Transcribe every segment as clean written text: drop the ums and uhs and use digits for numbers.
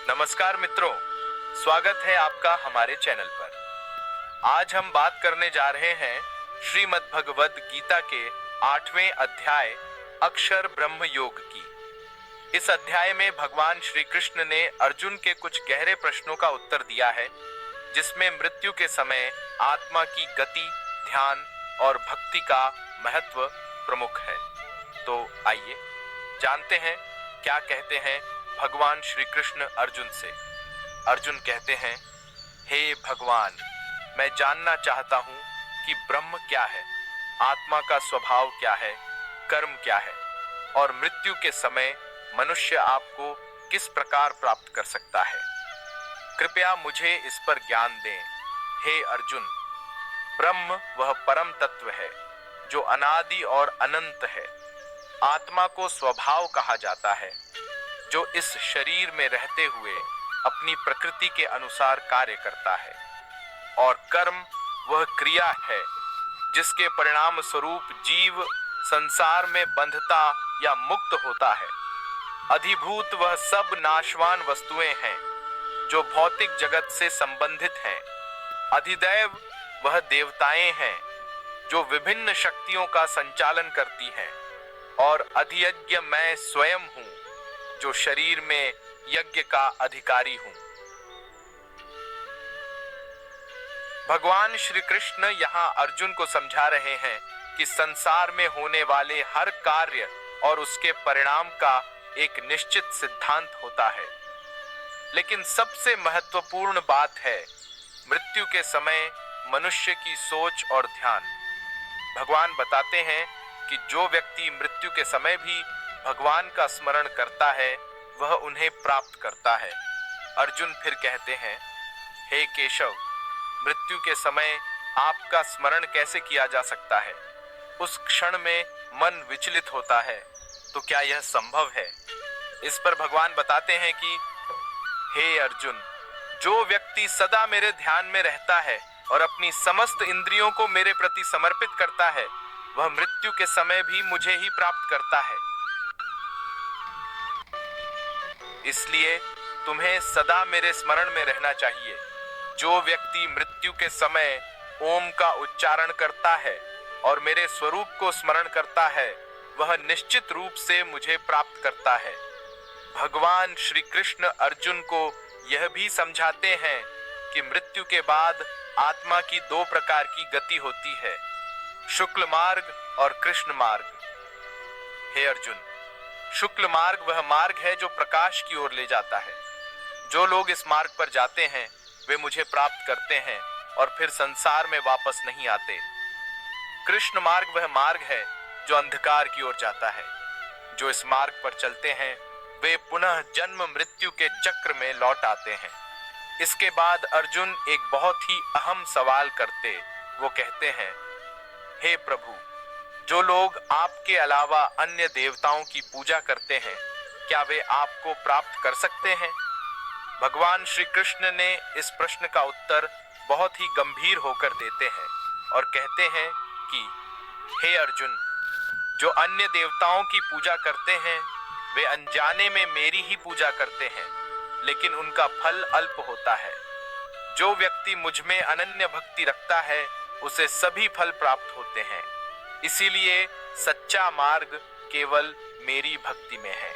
नमस्कार मित्रों, स्वागत है आपका हमारे चैनल पर। आज हम बात करने जा रहे हैं श्रीमद् भगवद गीता के 8वें अध्याय अक्षर ब्रह्म योग की। इस अध्याय में भगवान श्री कृष्ण ने अर्जुन के कुछ गहरे प्रश्नों का उत्तर दिया है, जिसमें मृत्यु के समय आत्मा की गति, ध्यान और भक्ति का महत्व प्रमुख है। तो आइए जानते हैं क्या कहते हैं भगवान श्री कृष्ण अर्जुन से। अर्जुन कहते हैं, हे भगवान, मैं जानना चाहता हूं कि ब्रह्म क्या है, आत्मा का स्वभाव क्या है, कर्म क्या है और मृत्यु के समय मनुष्य आपको किस प्रकार प्राप्त कर सकता है। कृपया मुझे इस पर ज्ञान दें। हे अर्जुन, ब्रह्म वह परम तत्व है जो अनादि और अनंत है। आत्मा को स्वभाव कहा जाता है, जो इस शरीर में रहते हुए अपनी प्रकृति के अनुसार कार्य करता है, और कर्म वह क्रिया है जिसके परिणाम स्वरूप जीव संसार में बंधता या मुक्त होता है। अधिभूत वह सब नाशवान वस्तुएं हैं जो भौतिक जगत से संबंधित हैं। अधिदैव वह देवताएं हैं जो विभिन्न शक्तियों का संचालन करती हैं, और अधियज्ञ मैं स्वयं हूं जो शरीर में यज्ञ का अधिकारी हूं। भगवान श्री कृष्ण यहाँ अर्जुन को समझा रहे हैं कि संसार में होने वाले हर कार्य और उसके परिणाम का एक निश्चित सिद्धांत होता है, लेकिन सबसे महत्वपूर्ण बात है मृत्यु के समय मनुष्य की सोच और ध्यान। भगवान बताते हैं कि जो व्यक्ति मृत्यु के समय भी भगवान का स्मरण करता है वह उन्हें प्राप्त करता है। अर्जुन फिर कहते हैं, हे केशव, मृत्यु के समय आपका स्मरण कैसे किया जा सकता है? उस क्षण में मन विचलित होता है, तो क्या यह संभव है? इस पर भगवान बताते हैं कि हे अर्जुन, जो व्यक्ति सदा मेरे ध्यान में रहता है और अपनी समस्त इंद्रियों को मेरे प्रति समर्पित करता है, वह मृत्यु के समय भी मुझे ही प्राप्त करता है। इसलिए तुम्हें सदा मेरे स्मरण में रहना चाहिए। जो व्यक्ति मृत्यु के समय ओम का उच्चारण करता है और मेरे स्वरूप को स्मरण करता है, वह निश्चित रूप से मुझे प्राप्त करता है। भगवान श्री कृष्ण अर्जुन को यह भी समझाते हैं कि मृत्यु के बाद आत्मा की दो प्रकार की गति होती है, शुक्ल मार्ग और कृष्ण मार्ग। हे अर्जुन, शुक्ल मार्ग वह मार्ग है जो प्रकाश की ओर ले जाता है। जो लोग इस मार्ग पर जाते हैं वे मुझे प्राप्त करते हैं और फिर संसार में वापस नहीं आते। कृष्ण मार्ग वह मार्ग है जो अंधकार की ओर जाता है। जो इस मार्ग पर चलते हैं वे पुनः जन्म मृत्यु के चक्र में लौट आते हैं। इसके बाद अर्जुन एक बहुत ही अहम सवाल करते वो कहते हैं, हे प्रभु, जो लोग आपके अलावा अन्य देवताओं की पूजा करते हैं, क्या वे आपको प्राप्त कर सकते हैं? भगवान श्री कृष्ण ने इस प्रश्न का उत्तर बहुत ही गंभीर होकर देते हैं और कहते हैं कि हे अर्जुन, जो अन्य देवताओं की पूजा करते हैं वे अनजाने में मेरी ही पूजा करते हैं, लेकिन उनका फल अल्प होता है। जो व्यक्ति मुझ में अनन्य भक्ति रखता है उसे सभी फल प्राप्त होते हैं। इसीलिए सच्चा मार्ग केवल मेरी भक्ति में है।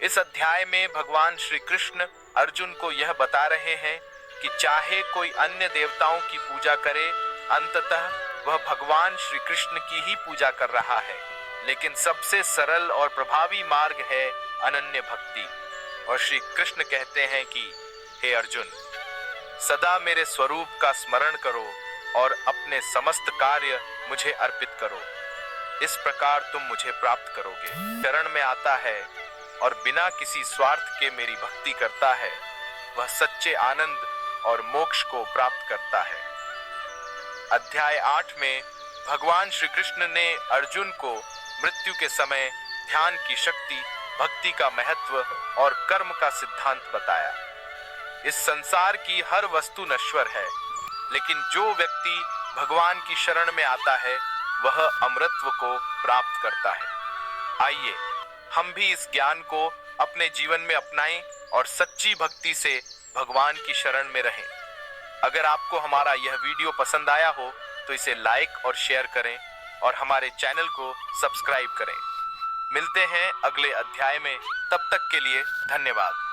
इस अध्याय में भगवान श्री कृष्ण अर्जुन को यह बता रहे हैं कि चाहे कोई अन्य देवताओं की पूजा करे, अंततः वह भगवान श्री कृष्ण की ही पूजा कर रहा है। लेकिन सबसे सरल और प्रभावी मार्ग है अनन्य भक्ति। और श्री कृष्ण कहते हैं कि हे अर्जुन, सदा मेरे स्वरूप का स्मरण करो और अपने समस्त कार्य मुझे अर्पित करो। इस प्रकार तुम मुझे प्राप्त करोगे। शरण में आता है और बिना किसी स्वार्थ के मेरी भक्ति करता है, वह सच्चे आनंद और मोक्ष को प्राप्त करता है। अध्याय 8 में भगवान श्री कृष्ण ने अर्जुन को मृत्यु के समय ध्यान की शक्ति, भक्ति का महत्व और कर्म का सिद्धांत बताया। इस संसार की हर वस्तु नश्वर है, लेकिन जो व्यक्ति भगवान की शरण में आता है वह अमरत्व को प्राप्त करता है। आइए हम भी इस ज्ञान को अपने जीवन में अपनाएं और सच्ची भक्ति से भगवान की शरण में रहें। अगर आपको हमारा यह वीडियो पसंद आया हो तो इसे लाइक और शेयर करें और हमारे चैनल को सब्सक्राइब करें। मिलते हैं अगले अध्याय में, तब तक के लिए धन्यवाद।